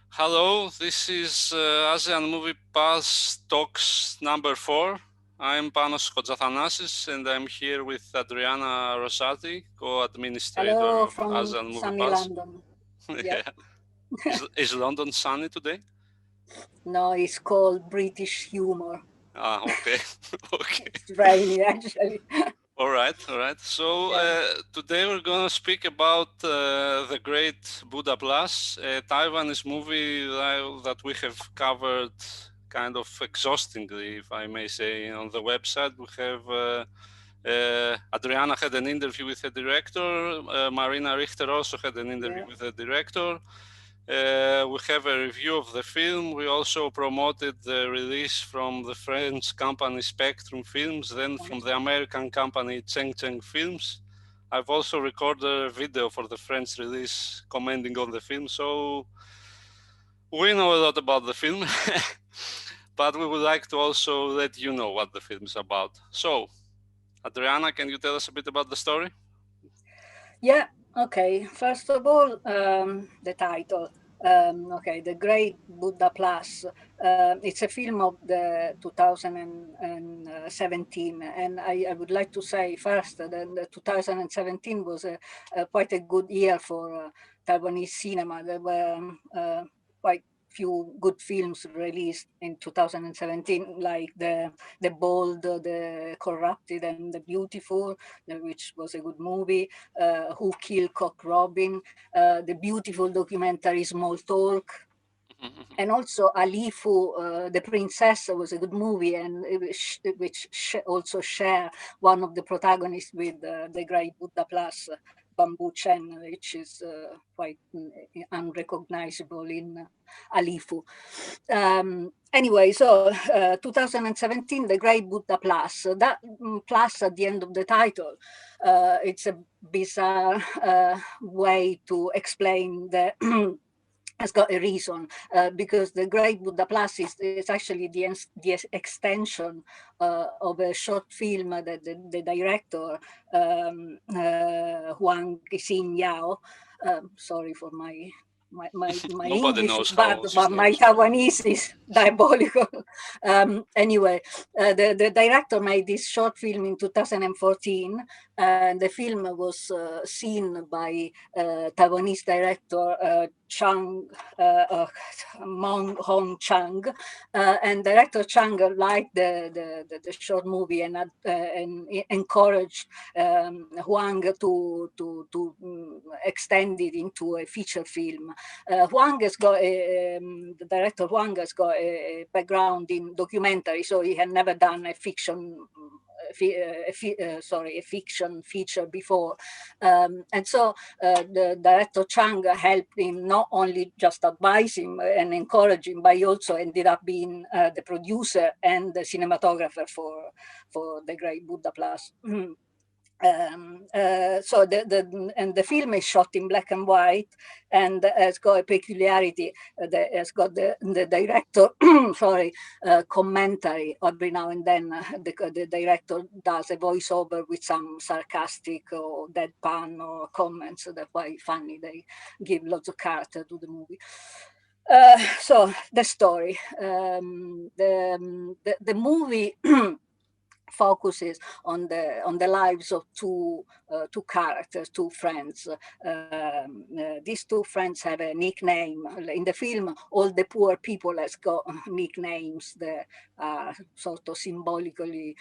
Hello, this is ASEAN Movie Pass Talks number 4. I'm Panos Kotzathanasis and I'm here with Adriana Rosati, co-administrator Hello of from ASEAN Movie sunny Pass. London. Yep. Yeah. Is London sunny today? No, it's called British humor. Ah, okay. Okay. It's rainy, actually. All right, all right. So Yeah. today we're going to speak about the Great Buddha Plus, a Taiwanese movie that we have covered kind of exhaustingly, if I may say, on the website. We have Adriana had an interview with the director. Marina Richter also had an interview Yeah. with the director. We have a review of the film. We also promoted the release from the French company Spectrum Films, then from the American company Cheng Cheng Films. I've also recorded a video for the French release commenting on the film, so we know a lot about the film, but we would like to also let you know what the film is about. So, Adriana, can you tell us a bit about the story? Yeah. Okay. First of all, the title. Okay, The Great Buddha Plus. It's a film of the 2017, and I would like to say first that the 2017 was quite a good year for Taiwanese cinema. There were quite few good films released in 2017, like the Bold, the Corrupted, and the Beautiful, which was a good movie. Who Killed Cock Robin, the beautiful documentary Small Talk, and also Alifu, the Princess was a good movie, and which also share one of the protagonists with the Great Buddha Plus, Bamboo Chen, which is quite unrecognizable in Alifu. Anyway, so 2017, the Great Buddha Plus. That plus at the end of the title, it's a bizarre way to explain the has got a reason, because the Great Buddha Plus is actually the extension of a short film that the director, Huang Hsin-yao, sorry for my Nobody English is knows bad, how his but name my is pronounced. Taiwanese is diabolical. Anyway, the director made this short film in 2014, and the film was seen by Taiwanese director Chang Mong Hong Chang, and director Chang liked the short movie and encouraged Huang to extend it into a feature film. Huang has got the director Huang has got a background in documentary, so he had never done a fiction. A fiction feature before, and so the director Chang helped him, not only just advise him and encourage him, but he also ended up being the producer and the cinematographer for the Great Buddha Plus. So the film is shot in black and white, and has got a peculiarity. Has got the director, sorry, commentary every now and then. The director does a voiceover with some sarcastic or deadpan or comments. So that's why funny. They give lots of character to the movie. So the story, the movie focuses on the lives of two characters, two friends. These two friends have a nickname in the film. All the poor people has got nicknames that are sort of symbolically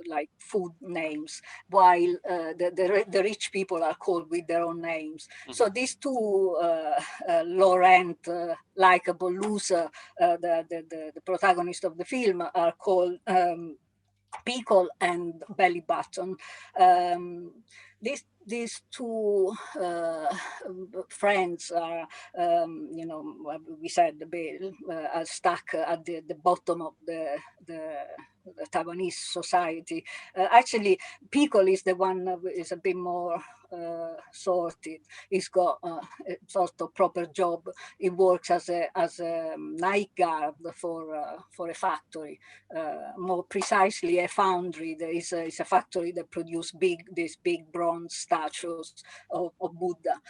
like food names, while the rich people are called with their own names. So these two Laurent, likable loser, the protagonist of the film, are called Pickle and Belly Button. These two friends are, we said, are stuck at the bottom of the Taiwanese society. Actually, Pickle is the one who is a bit more sorted. He's got a sort of proper job. He works as a night guard for a factory, more precisely a foundry. There is a factory that produces these big bronze statues of Buddha.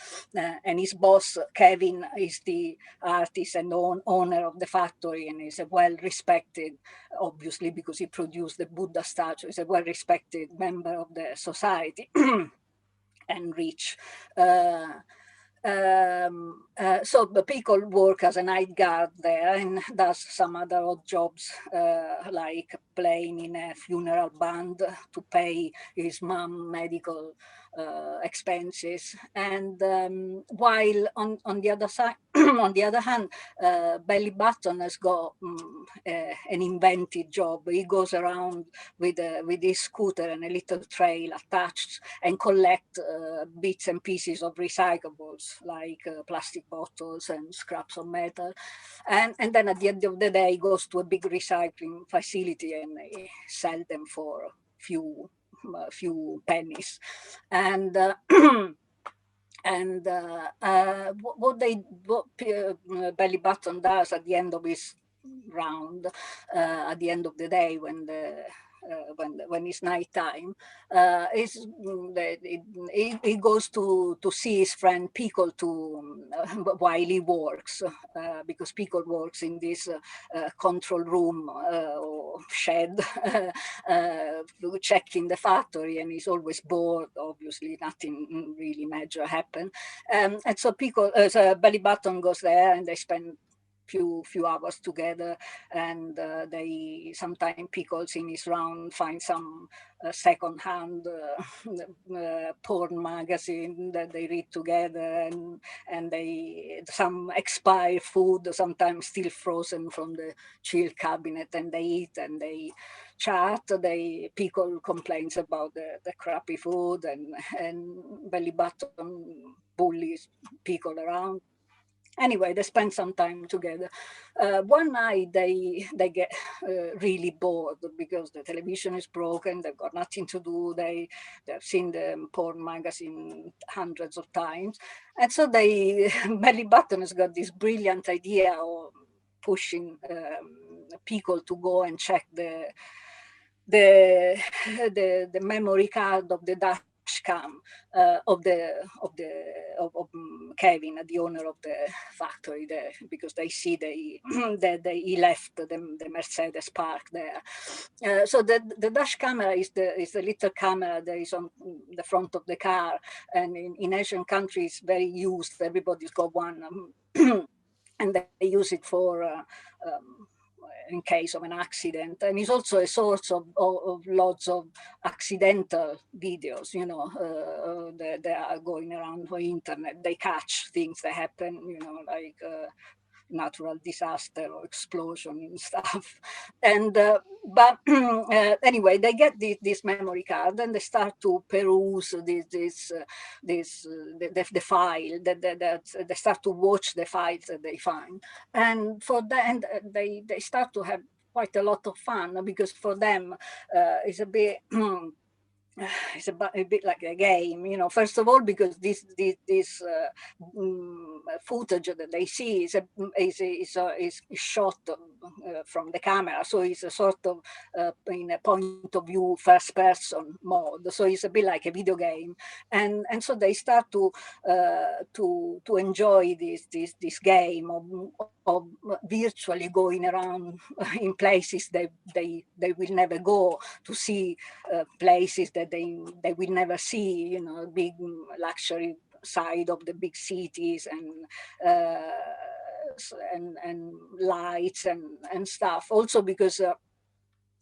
And his boss, Kevin, is the artist and owner of the factory, and is a well-respected, obviously because he produced the Buddha statue, is a well-respected member of the society and rich. So the people work as a night guard there and does some other odd jobs, like playing in a funeral band to pay his mom medical expenses. And while on the other side, on the other hand, Belly Button has got an invented job. He goes around with his scooter and a little trail attached and collect bits and pieces of recyclables like plastic bottles and scraps of metal. And then at the end of the day, he goes to a big recycling facility and he sell them for few pennies. And and what Belly Button does at the end of his round, at the end of the day when it's night time, is he goes to see his friend Pickle while he works, because Pickle works in this control room or shed, checking the factory, and he's always bored. Obviously, nothing really major happened, and so so Belly Button goes there, and they spend few hours together, and they sometimes Pickles in his round find some second-hand porn magazine that they read together, and they some expired food, sometimes still frozen from the chill cabinet, and they eat and they chat. Pickle complains about the crappy food, and Belly Button bullies Pickle around. Anyway, they spend some time together. One night they get really bored because the television is broken. They've got nothing to do. They've seen the porn magazine hundreds of times, and so Belly Button has got this brilliant idea of pushing Pickle to go and check the the memory card of the dash cam of Kevin, the owner of the factory there, because they see he left the Mercedes parked there. So the dash camera is the little camera that is on the front of the car, and in Asian countries very used. Everybody's got one, and they use it for. In case of an accident, and it's also a source of lots of accidental videos, that are going around the internet. They catch things that happen, like natural disaster or explosion and stuff. And but anyway, they get this memory card and they start to peruse the file that they start to watch the files that they find, and for that, and they start to have quite a lot of fun, because for them it's a bit it's a bit like a game, First of all, because this footage that they see is shot from the camera, so it's a sort of in a point of view first person mode. So it's a bit like a video game, and so they start to enjoy this game of virtually going around in places they will never go, to see places that they will never see, big luxury side of the big cities, and lights and stuff. Also because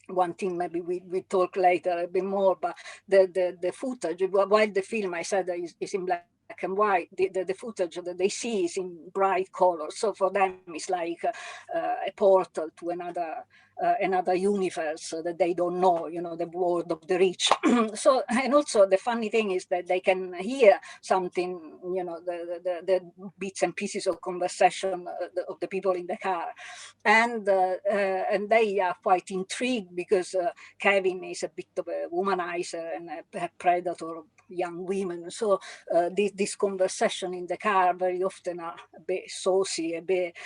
one thing maybe we talk later a bit more, but the footage, while the film I said is in black and white, the footage that they see is in bright colors. So for them, it's like a portal to another universe that they don't know, the world of the rich. So, and also the funny thing is that they can hear something, the bits and pieces of conversation of the people in the car, and they are quite intrigued because Kevin is a bit of a womanizer and a predator of young women. So this conversation in the car very often are a bit saucy, a bit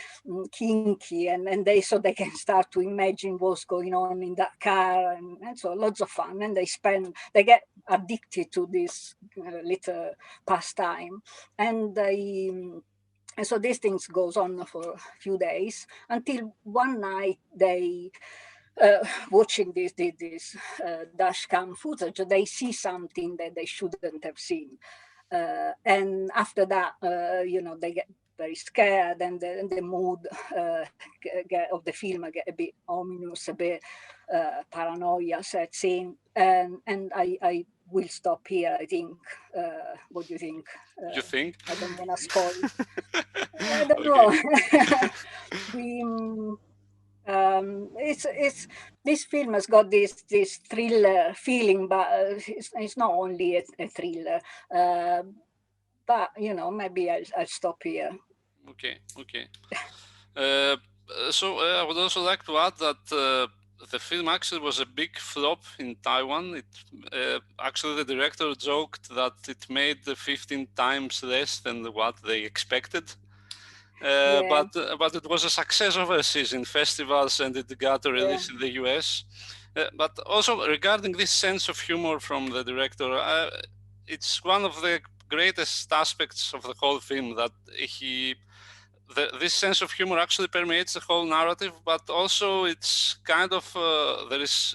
kinky, and they can start to imagine imagine what's going on in that car, and so lots of fun. And they get addicted to this little pastime, and and so these things goes on for a few days until one night they watching this dash cam footage, they see something that they shouldn't have seen. And after that, they get very scared, and the mood of the film get a bit ominous, a bit paranoia sets in. And I will stop here, I think. What do you think? You think? I don't want to spoil. I don't know. Okay. the, it's this film has got this thriller feeling, but it's not only a thriller. Uh, but maybe I'll stop here. Okay. Okay. Uh, I would also like to add that the film actually was a big flop in Taiwan. Actually, the director joked that it made 15 times less than what they expected. Yeah, But it was a success overseas in festivals, and it got a yeah, release in the US. But also regarding this sense of humor from the director, it's one of the greatest aspects of the whole film that this sense of humor actually permeates the whole narrative, but also it's kind of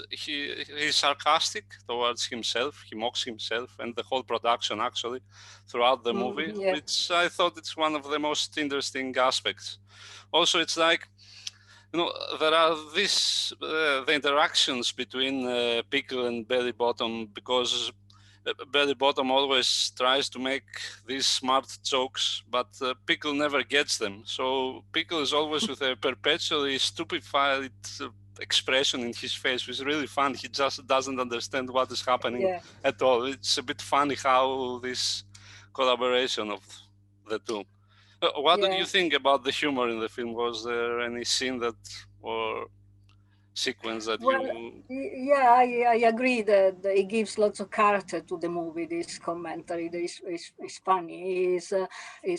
he's sarcastic towards himself. He mocks himself and the whole production actually throughout the movie, yeah, which I thought it's one of the most interesting aspects. Also, it's like, there are the interactions between Pickle and Belly Bottom, because Belly Bottom always tries to make these smart jokes, but Pickle never gets them. So Pickle is always with a perpetually stupefied expression in his face, which is really fun. He just doesn't understand what is happening yeah. at all. It's a bit funny how this collaboration of the two. What do Yeah. you think about the humor in the film? Was there any scene or sequence that Well, you? yeah, I agree that it gives lots of character to the movie. This commentary is funny. Is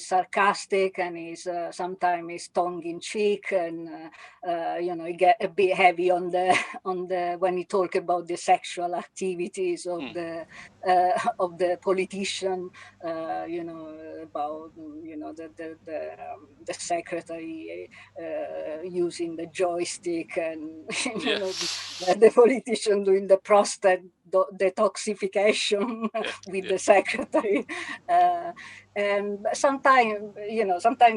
sarcastic, and is sometimes is tongue in cheek, and it get a bit heavy on the on the when you talk about the sexual activities of the politician. About the secretary using the joystick, and Yeah, the politician doing the prostate detoxification yeah, with yeah, the secretary. Uh, and sometimes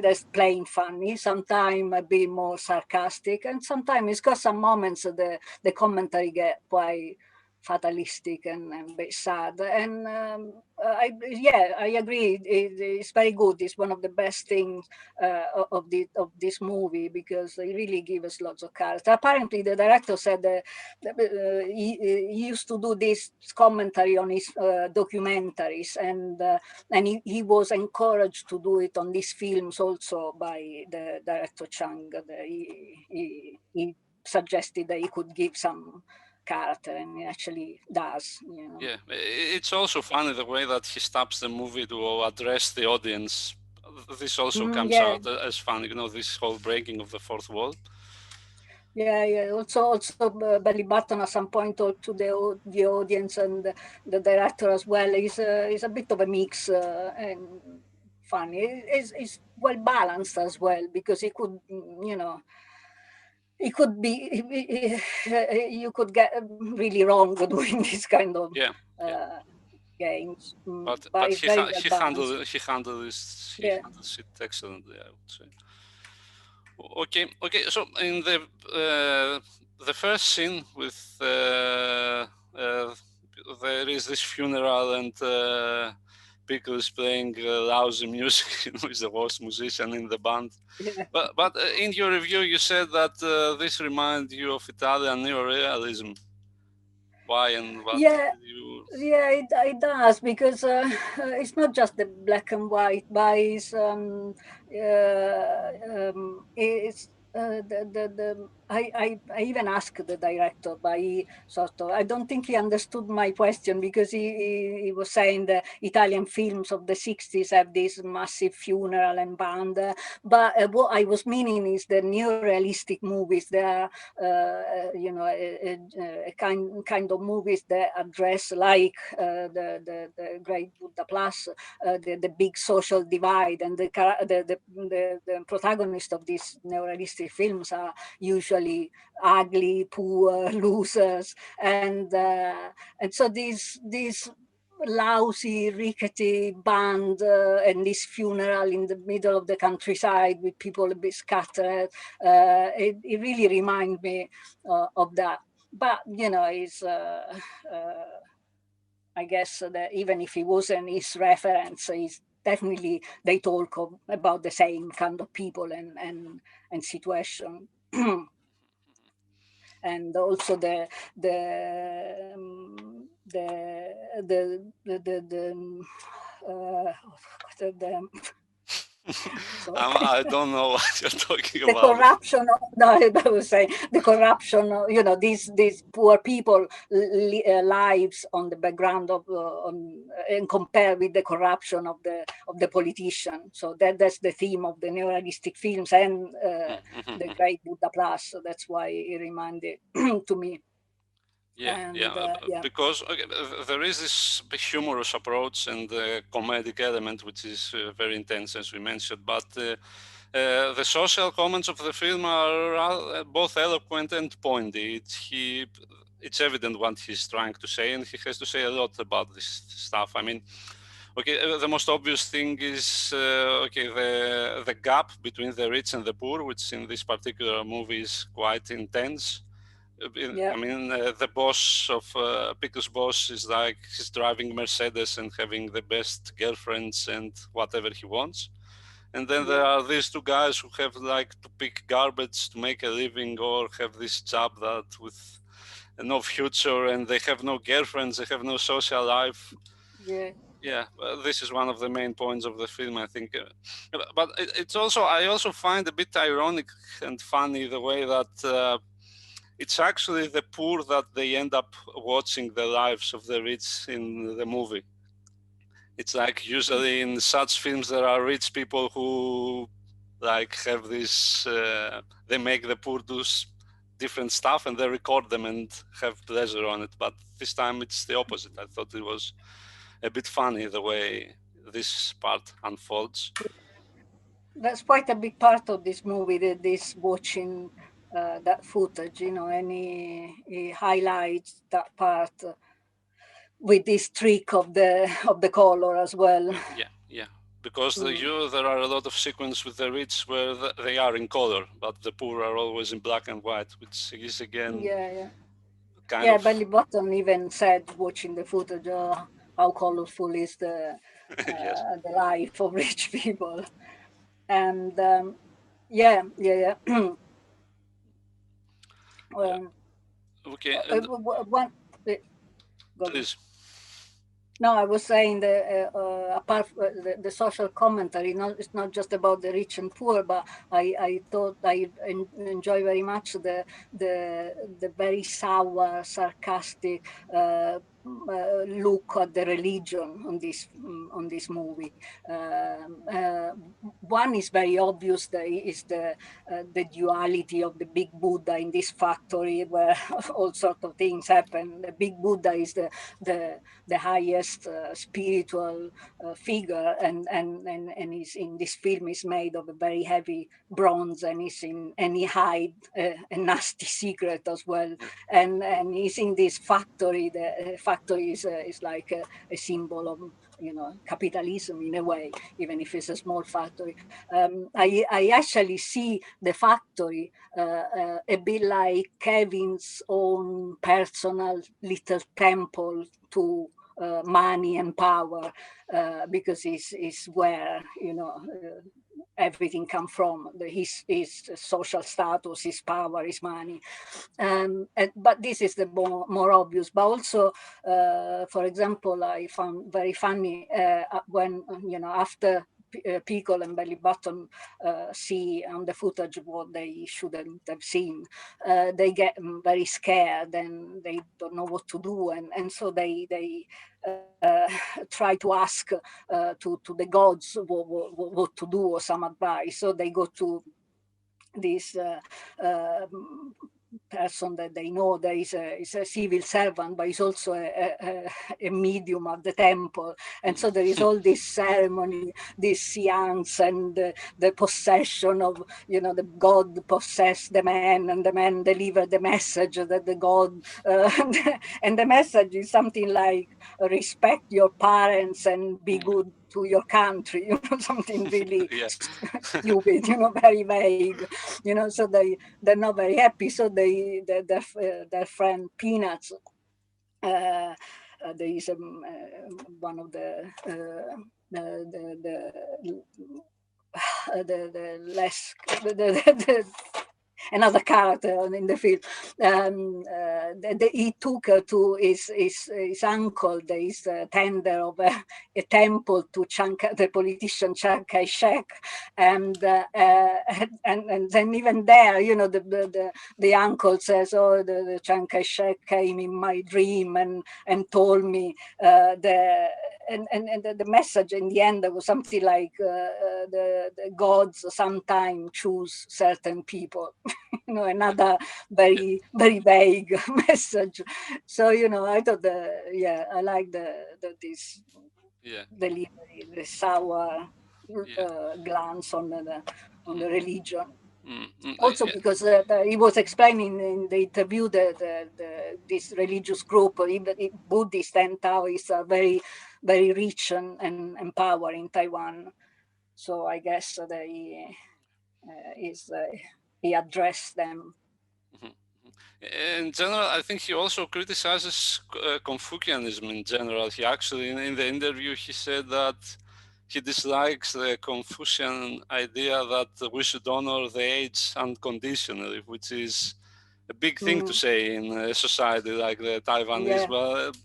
there's plain funny, sometimes a bit more sarcastic, and sometimes it's got some moments that the commentary get quite fatalistic and a bit sad. And I agree. It's very good. It's one of the best things of this movie, because they really give us lots of character. Apparently, the director said that he used to do this commentary on his documentaries, and he was encouraged to do it on these films also by the director Chang. He suggested that he could give some character, and he actually does. yeah. It's also funny the way that he stops the movie to address the audience. This also comes Yeah, out as funny. This whole breaking of the fourth wall. yeah. Also, Belly Button at some point talked to the audience and the director as well. He's a bit of a mix, and funny. It's well balanced as well, because he could, it could be, you could get really wrong doing this kind of Yeah, yeah. uh, games, but But it's very well balanced. he Yeah, handles it excellently, I would say. Okay, okay. So in the first scene with there is this funeral, and Pickle is playing lousy music. He's the worst musician in the band. yeah. But in your review, you said that this reminds you of Italian neorealism. Why and what Yeah, did you? yeah, it does, because it's not just the black and white, but it's I even asked the director, but he sort of, I don't think he understood my question, because he was saying the Italian films of the 60s have this massive funeral and band. But what I was meaning is the neorealistic movies. They are, a kind of movies that address, like the Great Buddha Plus, the big social divide, and the protagonist of these neorealistic films are usually ugly, poor, losers, and so these lousy, rickety band and this funeral in the middle of the countryside with people a bit scattered. It really reminds me of that. But it's. I guess that even if he wasn't his reference, he's definitely they talk about the same kind of people and situation. And also the sorry. I don't know what you're talking The about. corruption no, I was saying the corruption these poor people lives on the background of and compared with the corruption of the politician. So that's the theme of the neorealistic films and the Great Buddha Plus. So that's why it reminded to me. Yeah, And yeah, yeah, because okay, there is this humorous approach and the comedic element, which is very intense, as we mentioned. But the social comments of the film are both eloquent and pointy. It's evident what he's trying to say, and he has to say a lot about this stuff. I mean, okay, the most obvious thing is okay, the gap between the rich and the poor, which in this particular movie is quite intense. yeah, I mean, the boss of Pico's boss is like he's driving Mercedes and having the best girlfriends and whatever he wants. And then there yeah, are these two guys who have like to pick garbage to make a living or have this job that with no future, and they have no girlfriends, they have no social life. yeah. Yeah, this is one of the main points of the film, I think. But it's also, I also find a bit ironic and funny the way that it's actually the poor that they end up watching the lives of the rich in the movie. It's like usually in such films there are rich people who like have this, they make the poor do different stuff and they record them and have pleasure on it. But this time it's the opposite. I thought it was a bit funny the way this part unfolds. That's quite a big part of this movie, this watching that footage, and he highlights that part with this trick of the color as well. Yeah, yeah. Because Mm. there are a lot of sequences with the rich where they are in color, but the poor are always in black and white, which is again Yeah, yeah. kind Yeah, of Belly Button even said, watching the footage, how colorful is yes, the life of rich people. And yeah, yeah, yeah. yeah. um, Okay, and one, go on. please, No, I was saying apart from the social commentary, it's not just about the rich and poor, but I thought I enjoy very much the very sour, sarcastic look at the religion on this movie. One is very obvious. Is the duality of the big Buddha in this factory where all sorts of things happen. The big Buddha is the highest spiritual figure, and he's in this film is made of a very heavy bronze, and he hide a nasty secret as well, and he's in this factory. The factory is like a symbol of capitalism in a way, even if it's a small factory. I actually see the factory a bit like Kevin's own personal little temple to money and power, because it's where everything come from, his social status, his power, his money. But this is the more obvious. But also, for example, I found very funny when after Pickle and Belly Button see on the footage what they shouldn't have seen. They get very scared and they don't know what to do, and so they try to ask to the gods what to do or some advice. So they go to this person that they know that is a civil servant, but he's also a medium at the temple. And so there is all this ceremony, this seance, and the possession of, the god possess the man, and the man deliver the message that the god, and the message is something like, respect your parents and be good to your country, something really stupid, very vague, so they're not very happy. So their friend Peanuts, there is one of the less another character in the film. He took her to his uncle. There is a tender of a temple to the politician Chiang Kai-shek, and then even there, the uncle says, "Oh, the Chiang Kai-shek came in my dream and told me the message in the end was something like the gods sometimes choose certain people." Another very vague message. So I thought I like this delivery, the sour glance on the religion. Also because he was explaining in the interview this religious group, even Buddhist and Taoists, are very rich and empowering in Taiwan. So I guess he addressed them. In general, I think he also criticizes Confucianism in general. He actually, in the interview, he said that he dislikes the Confucian idea that we should honor the age unconditionally, which is a big thing to say in a society like the Taiwanese. But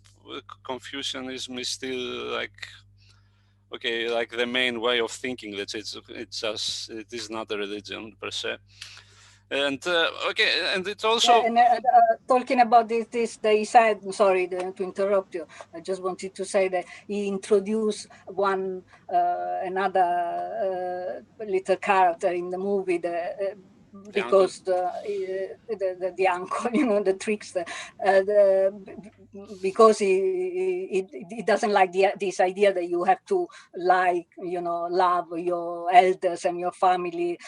Confucianism is still like the main way of thinking. That it is not a religion per se. And and it also talking about this they said, sorry to interrupt you, I just wanted to say that he introduced another little character in the movie, because the uncle, the trickster, because he doesn't like this idea that you have to love your elders and your family,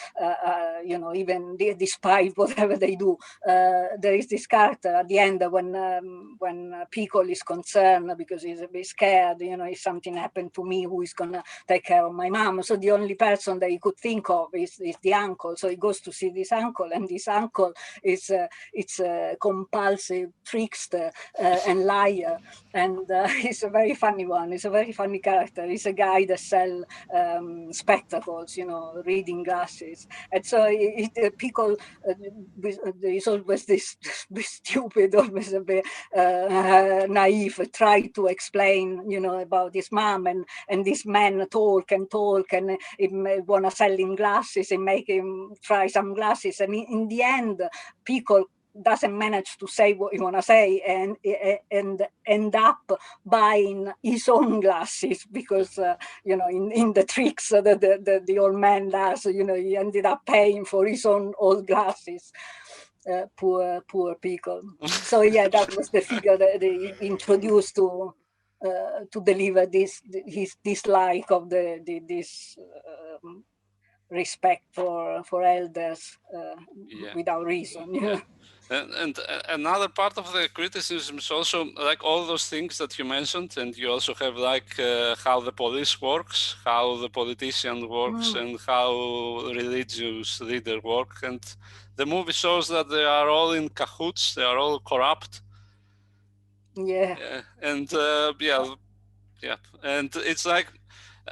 even despite whatever they do. There is this character at the end when Pickle is concerned because he's a bit scared, if something happened to me, who is gonna take care of my mom? So the only person that he could think of is the uncle. So he goes to see this uncle, and this uncle is it's a compulsive trickster and liar, and he's a very funny one. He's a very funny character. He's a guy that sells spectacles, reading glasses, and so Pickle is always this stupid, always a bit naive, try to explain, about his mom, and this man talk and wanna sell him glasses and make him try some glasses, and in the end, Pickle doesn't manage to say what you want to say, and end up buying his own glasses because in the tricks that the old man does, he ended up paying for his own old glasses. Poor Pickle. So yeah, that was the figure that they introduced to deliver his dislike of this respect for elders without reason. Yeah. And another part of the criticism is also like all those things that you mentioned, and you also have like how the police works, how the politician works, and how religious leader work. And the movie shows that they are all in cahoots, they are all corrupt. Yeah. And and it's like,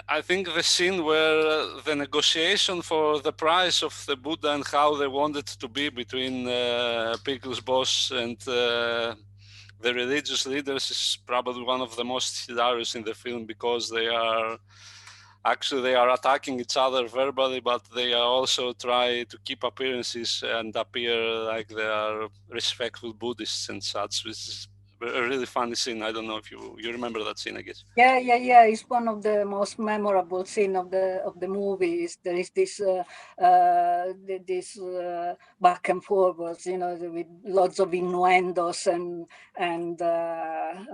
I think the scene where the negotiation for the price of the Buddha and how they want it to be between Pickle's boss and the religious leaders is probably one of the most hilarious in the film, because they are actually they are attacking each other verbally, but they are also try to keep appearances and appear like they are respectful Buddhists and such, which is a really funny scene. I don't know if you remember that scene, I guess. Yeah. It's one of the most memorable scene of the movie. There is this back and forwards, with lots of innuendos and a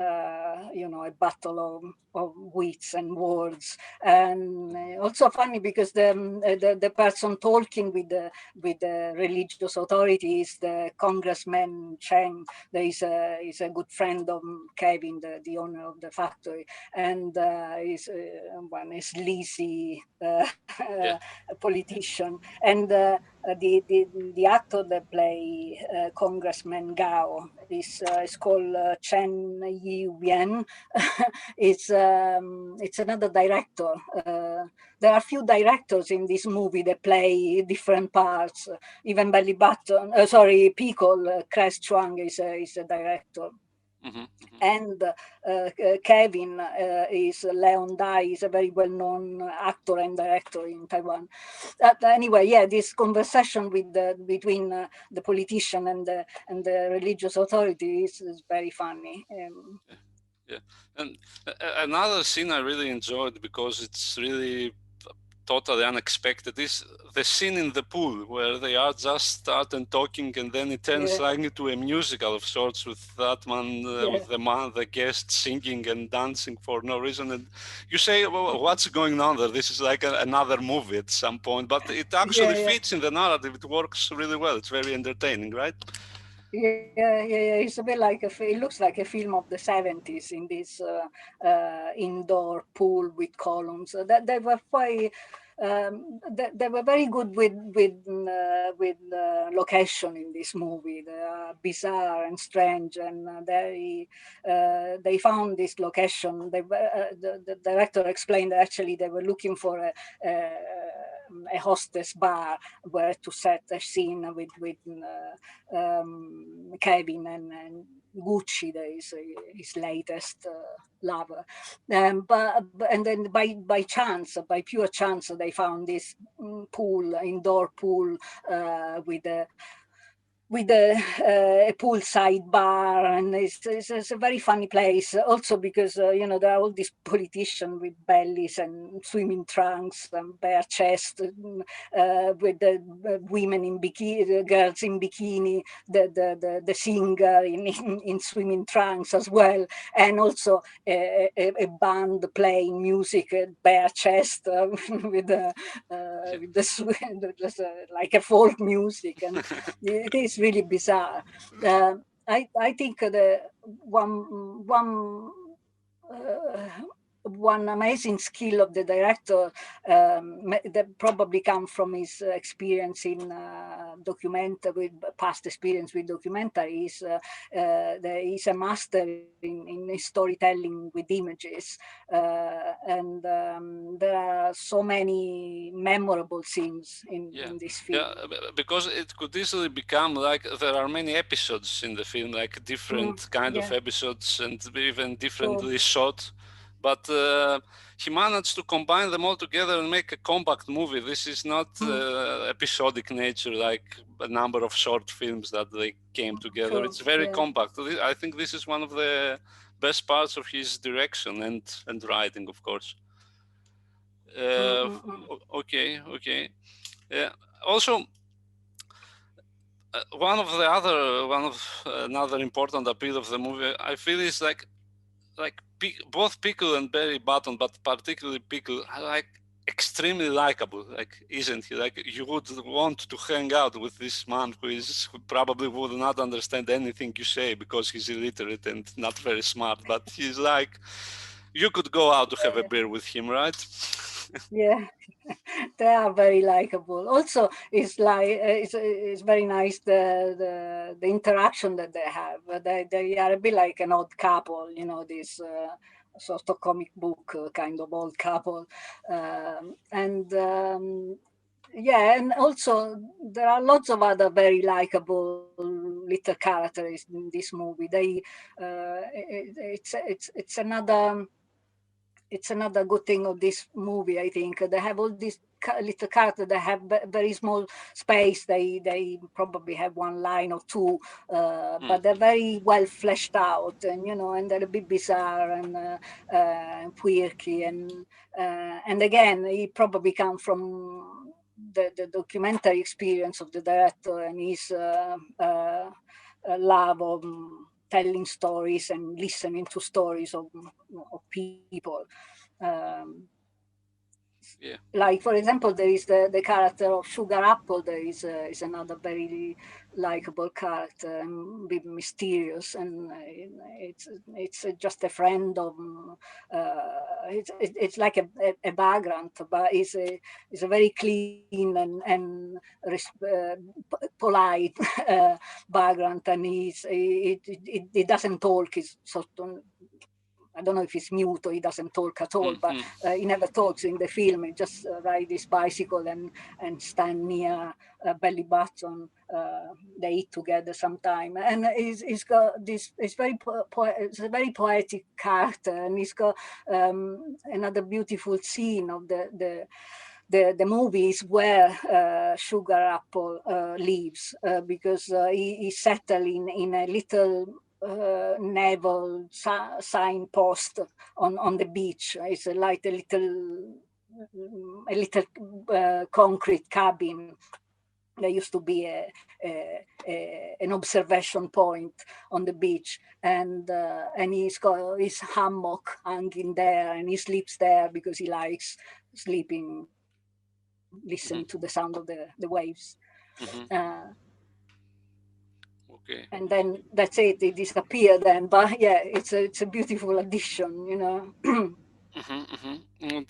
battle of wits and words, and also funny because the person talking with the religious authorities, the Congressman Cheng, there is a good friend of Kevin, the owner of the factory, and is one is sleazy Yeah. politician, and the actor that play Congressman Gao is called Chen Yi-wen. It's another director. There are few directors in this movie that play different parts. Even Belly Button, Pickle, Chris Chuang is a director. Mm-hmm, mm-hmm. And Kevin is Leon Dai, is a very well-known actor and director in Taiwan. Anyway, yeah, this conversation between the politician and the religious authority is very funny. Yeah, and another scene I really enjoyed because it's really totally unexpected is the scene in the pool where they are just starting talking and then it turns Yeah, like into a musical of sorts with that man, yeah, with the guest singing and dancing for no reason. And you say, well, what's going on there? This is like another movie at some point, but it actually yeah. fits in the narrative. It works really well. It's very entertaining, right? Yeah. It's a bit like it looks like a film of the 70s in this indoor pool with columns. That they were quite. They were very good with location in this movie. They are bizarre and strange, and they found this location. The director explained that actually they were looking for a hostess bar where to set a scene with Kevin and Gucci, that is his latest lover. And then by chance, by pure chance, they found this indoor pool with a poolside bar, and it's a very funny place. Also because there are all these politicians with bellies and swimming trunks and bare chest, with the women in bikini, the girls in bikini, the singer in swimming trunks as well, and also a band playing music at bare chest with Yeah. like a folk music, and it is really bizarre. I think the uh, one amazing skill of the director that probably come from his experience in with past experience with documentary is he's a master in storytelling with images, and there are so many memorable scenes Yeah, in this yeah, film. because it could easily become like there are many episodes in the film, like different kind of Yeah, episodes and even sure. differently shot. But he managed to combine them all together and make a compact movie. This is not Mm, episodic nature like a number of short films that they came together. sure. It's very Yeah. compact. I think this is one of the best parts of his direction and writing, of course. Mm, mm, mm. Okay, okay. Yeah. Also, one of another important appeal of the movie, I feel, is like both Pickle and Barry Button, but particularly Pickle, are like extremely likable. Like, isn't he? Like, you would want to hang out with this man who probably would not understand anything you say because he's illiterate and not very smart. But he's like, you could go out to have a beer with him, right? Yeah, they are very likable. Also, it's very nice the interaction that they have. They are a bit like an odd couple, this sort of comic book kind of old couple, and. Yeah, and also there are lots of other very likable little characters in this movie. It's another it's another good thing of this movie. I think they have all these little characters that have very small space. They probably have one line or two, but they're very well fleshed out, and and they're a bit bizarre and quirky, and again, it probably come from the documentary experience of the director and his love of telling stories and listening to stories of people. Um, Yeah. like, for example, there is the character of Sugar Apple. There is another very likable character and a bit mysterious, and it's just a friend of it's like a background, but it's a very clean and polite background, and it doesn't talk. It's sort of, I don't know if he's mute or he doesn't talk at all, but he never talks in the film. He just ride his bicycle and stand near belly button. They eat together sometime, and he's got this. It's a very poetic character, and he's got another beautiful scene of the movies where Sugar Apple lives, because he's settled in a little naval signpost on the beach. It's like a little concrete cabin. There used to be an observation point on the beach, and he's got his hammock hanging there, and he sleeps there because he likes sleeping, listening to the sound of the waves. Uh, Okay. and then that's it. They disappear then. But yeah, it's a beautiful addition. And,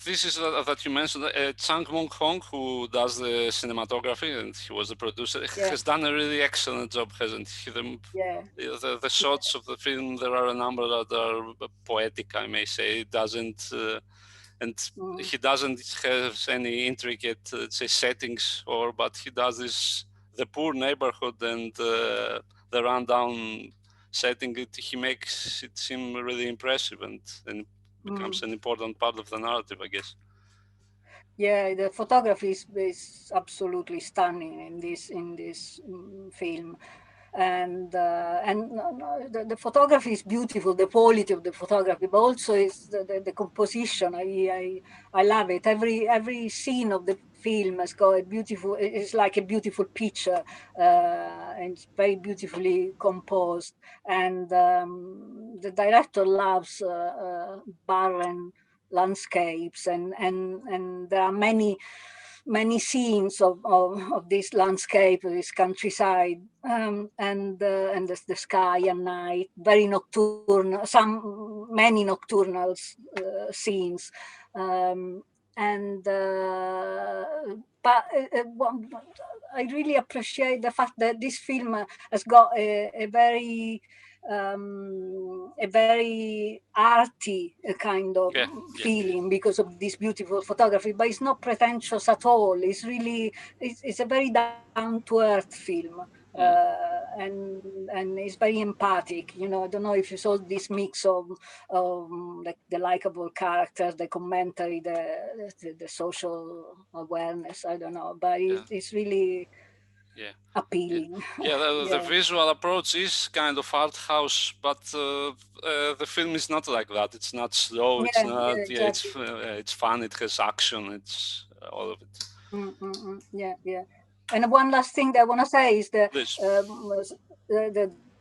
this is that you mentioned, Chang Mong Hong, who does the cinematography, and he was the producer, Yeah, has done a really excellent job, hasn't he? yeah, The shots of the film, there are a number that are poetic, I may say. It doesn't, and mm, he doesn't have any intricate, say, settings, but he does this, the poor neighborhood and the rundown setting. He makes it seem really impressive, and becomes an important part of the narrative, I guess. yeah. The photography is absolutely stunning in this film. And the photography is beautiful, the quality of the photography, but also is the composition. I love it. Every scene of the film has got a beautiful, it's like a beautiful picture, and it's very beautifully composed. And the director loves barren landscapes, and there are many scenes of this landscape, this countryside, and the sky at night, very nocturnal, many nocturnal scenes, um, and but I really appreciate the fact that this film has got a very arty kind of Yeah, yeah. feeling because of this beautiful photography, but it's not pretentious at all. It's a very down to earth film, and it's very empathic. I don't know if you saw this mix of like the likable characters, the commentary, the social awareness. I don't know, but Yeah, it's really yeah, yeah. appealing. Yeah, the Yeah, visual approach is kind of art house, but the film is not like that. It's not slow. It's yeah, not. Yeah, exactly. it's fun. It has action. It's all of it. Yeah, yeah. And one last thing that I want to say is This.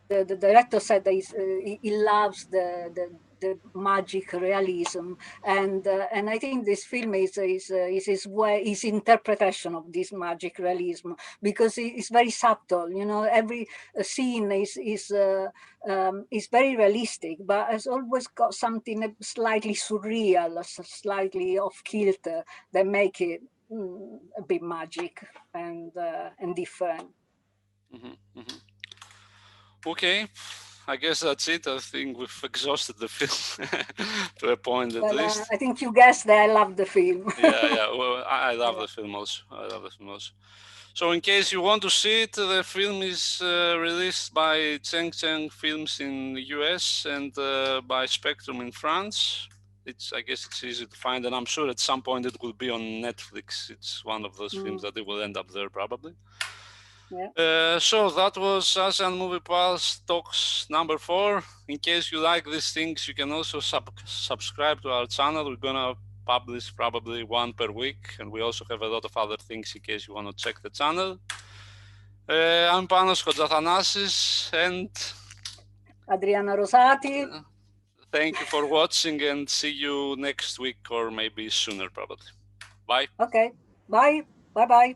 the director said that he loves the magic realism, and I think this film is his interpretation of this magic realism, because it's very subtle. Every scene is very realistic, but has always got something slightly surreal, slightly off kilter, that make it a bit magic and different. Hmm, hmm. Okay, I guess that's it. I think we've exhausted the film to a point, at Well, least. I think you guessed that I love the film. Yeah, yeah. Well, I love Yeah. the film also. I love the film also. So in case you want to see it, the film is released by Cheng Films in the US and by Spectrum in France. I guess it's easy to find, and I'm sure at some point it will be on Netflix. It's one of those films that it will end up there probably. Yeah. So that was ASEAN Movie Pulse Talks number 4. In case you like these things, you can also subscribe to our channel. We're gonna publish probably one per week, and we also have a lot of other things in case you want to check the channel. I'm Panos Kotzathanasis, and Adriana Rosati. Thank you for watching, and see you next week, or maybe sooner probably. Bye. Okay, bye. Bye-bye.